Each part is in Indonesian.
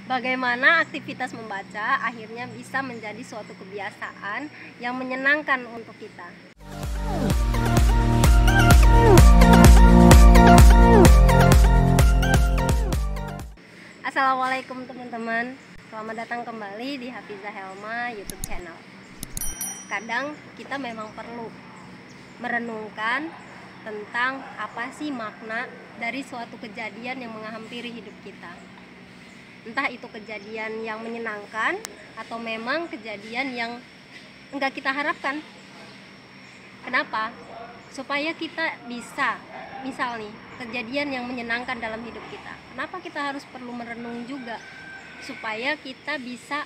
Bagaimana aktivitas membaca akhirnya bisa menjadi suatu kebiasaan yang menyenangkan untuk kita. Assalamualaikum teman-teman, selamat datang kembali di Hafizah Helma YouTube channel. Kadang kita memang perlu merenungkan tentang apa sih makna dari suatu kejadian yang menghampiri hidup kita. Entah itu kejadian yang menyenangkan atau memang kejadian yang enggak kita harapkan. Kenapa? Supaya kita bisa, misal nih, kejadian yang menyenangkan dalam hidup kita. Kenapa kita harus perlu merenung juga? Supaya kita bisa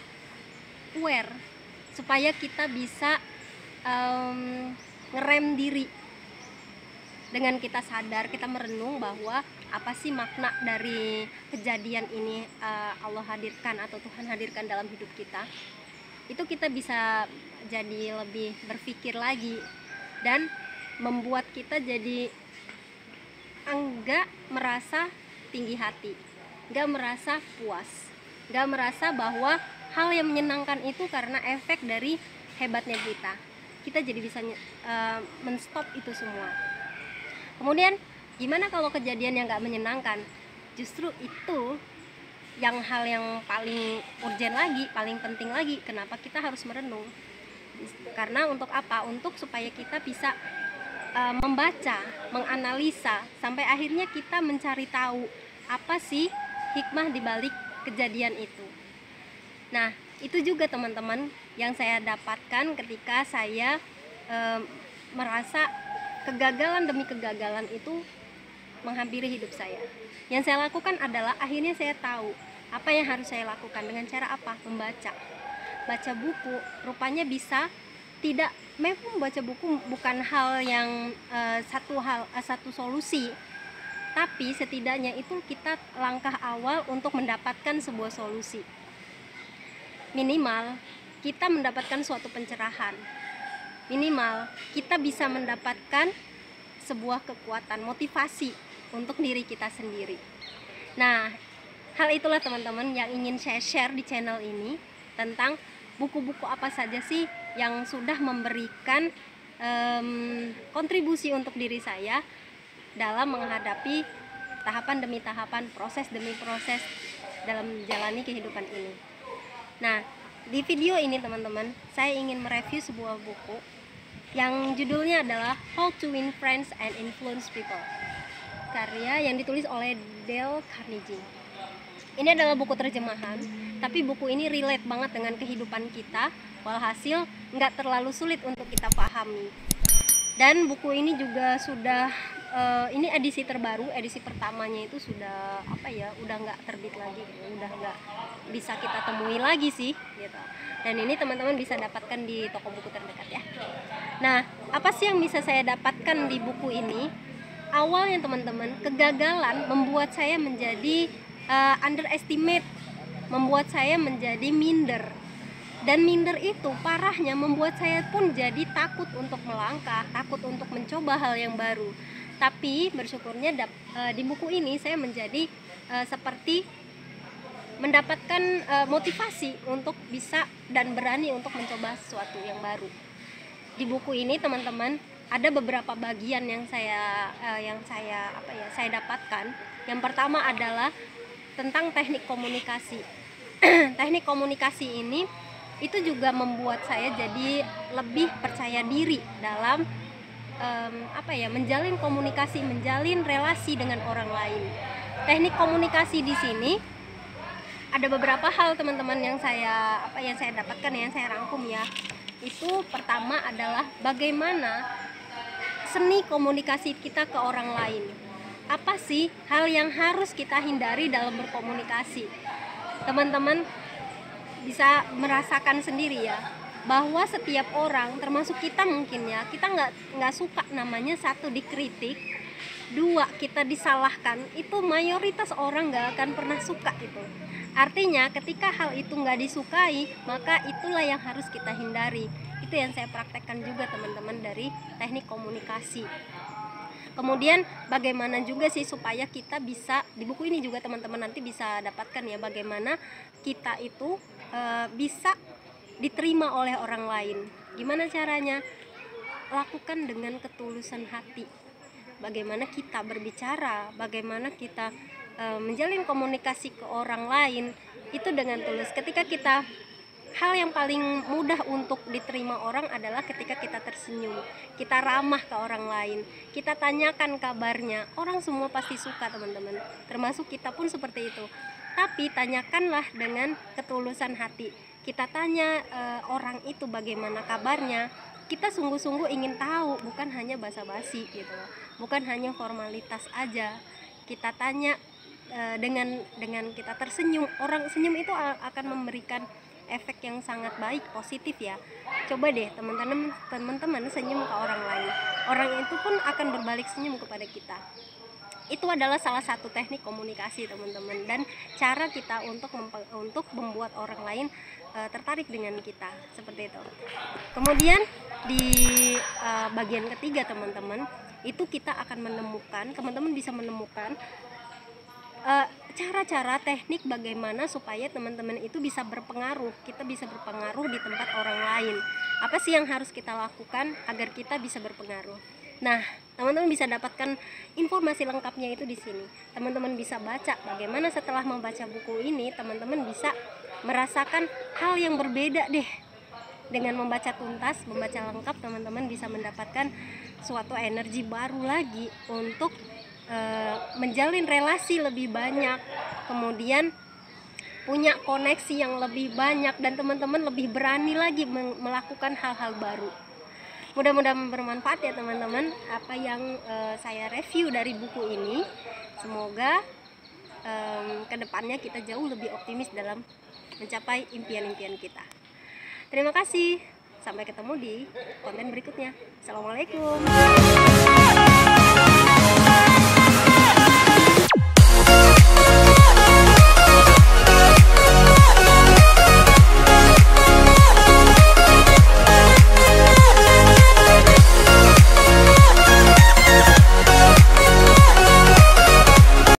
aware, supaya kita bisa ngerem diri. Dengan kita sadar, kita merenung bahwa apa sih makna dari kejadian ini Allah hadirkan atau Tuhan hadirkan dalam hidup kita. Itu kita bisa jadi lebih berpikir lagi dan membuat kita jadi enggak merasa tinggi hati, enggak merasa puas, enggak merasa bahwa hal yang menyenangkan itu karena efek dari hebatnya kita. Kita jadi bisa menstop itu semua. Kemudian gimana kalau kejadian yang gak menyenangkan? Justru itu hal yang paling urgent lagi, paling penting lagi. Kenapa kita harus merenung? Karena untuk apa? Untuk supaya kita bisa membaca, menganalisa, sampai akhirnya kita mencari tahu apa sih hikmah dibalik kejadian itu. Nah, itu juga teman-teman yang saya dapatkan ketika saya merasa kegagalan demi kegagalan itu menghampiri hidup saya. Yang saya lakukan adalah akhirnya saya tahu apa yang harus saya lakukan. Dengan cara apa? Membaca. Baca buku rupanya bisa, tidak, memang baca buku bukan hal yang satu solusi, tapi setidaknya itu kita langkah awal untuk mendapatkan sebuah solusi. Minimal kita mendapatkan suatu pencerahan. Minimal kita bisa mendapatkan sebuah kekuatan, motivasi untuk diri kita sendiri. Nah, hal itulah teman-teman yang ingin saya share di channel ini, tentang buku-buku apa saja sih yang sudah memberikan kontribusi untuk diri saya dalam menghadapi tahapan demi tahapan, proses demi proses dalam menjalani kehidupan ini. Nah, di video ini teman-teman, saya ingin mereview sebuah buku yang judulnya adalah How to Win Friends and Influence People, karya yang ditulis oleh Dale Carnegie. Ini adalah buku terjemahan, tapi buku ini relate banget dengan kehidupan kita, walhasil nggak terlalu sulit untuk kita pahami. Dan buku ini juga sudah ini edisi terbaru, edisi pertamanya itu sudah udah nggak terbit lagi, udah nggak bisa kita temui lagi sih gitu. Dan ini teman-teman bisa dapatkan di toko buku terdekat ya. Nah, apa sih yang bisa saya dapatkan di buku ini? Awalnya teman-teman, kegagalan membuat saya menjadi underestimate, membuat saya menjadi minder. Dan minder itu parahnya membuat saya pun jadi takut untuk melangkah, takut untuk mencoba hal yang baru. Tapi bersyukurnya di buku ini saya menjadi seperti mendapatkan motivasi untuk bisa dan berani untuk mencoba sesuatu yang baru. Di buku ini teman-teman ada beberapa bagian yang saya dapatkan. Yang pertama adalah tentang teknik komunikasi. Teknik komunikasi ini itu juga membuat saya jadi lebih percaya diri dalam menjalin komunikasi, menjalin relasi dengan orang lain. Teknik komunikasi di sini ada beberapa hal teman-teman yang saya dapatkan, yang saya rangkum ya. Itu pertama adalah bagaimana seni komunikasi kita ke orang lain. Apa sih hal yang harus kita hindari dalam berkomunikasi? Teman-teman bisa merasakan sendiri ya, bahwa setiap orang, termasuk kita mungkin ya, kita nggak suka namanya, satu, dikritik, dua, kita disalahkan. Itu mayoritas orang nggak akan pernah suka itu. Artinya ketika hal itu nggak disukai, maka itulah yang harus kita hindari. Itu yang saya praktekkan juga teman-teman dari teknik komunikasi. Kemudian bagaimana juga sih supaya kita bisa, di buku ini juga teman-teman nanti bisa dapatkan ya, bagaimana kita itu bisa diterima oleh orang lain. Gimana caranya? Lakukan dengan ketulusan hati. Bagaimana kita berbicara, bagaimana kita menjalin komunikasi ke orang lain itu dengan tulus. Ketika kita, hal yang paling mudah untuk diterima orang adalah ketika kita tersenyum, kita ramah ke orang lain, kita tanyakan kabarnya. Orang semua pasti suka teman-teman, termasuk kita pun seperti itu. Tapi tanyakanlah dengan ketulusan hati. Kita tanya orang itu bagaimana kabarnya, kita sungguh-sungguh ingin tahu, bukan hanya basa-basi gitu loh, bukan hanya formalitas aja. Kita tanya dengan kita tersenyum. Orang senyum itu akan memberikan efek yang sangat baik, positif ya. Coba deh teman-teman senyum ke orang lain, orang itu pun akan berbalik senyum kepada kita. Itu adalah salah satu teknik komunikasi teman-teman, dan cara kita untuk membuat orang lain tertarik dengan kita, seperti itu. Kemudian di bagian ketiga teman-teman, itu kita akan menemukan, teman-teman bisa menemukan cara-cara, teknik bagaimana supaya teman-teman itu bisa berpengaruh, kita bisa berpengaruh di tempat orang lain. Apa sih yang harus kita lakukan agar kita bisa berpengaruh? Nah, teman-teman bisa dapatkan informasi lengkapnya itu di sini. Teman-teman bisa baca bagaimana setelah membaca buku ini, teman-teman bisa merasakan hal yang berbeda deh. Dengan membaca tuntas, membaca lengkap, teman-teman bisa mendapatkan suatu energi baru lagi untuk menjalin relasi lebih banyak, kemudian punya koneksi yang lebih banyak, dan teman-teman lebih berani lagi melakukan hal-hal baru. Mudah-mudahan bermanfaat ya teman-teman apa yang saya review dari buku ini. Semoga kedepannya kita jauh lebih optimis dalam mencapai impian-impian kita. Terima kasih, sampai ketemu di konten berikutnya. Assalamualaikum.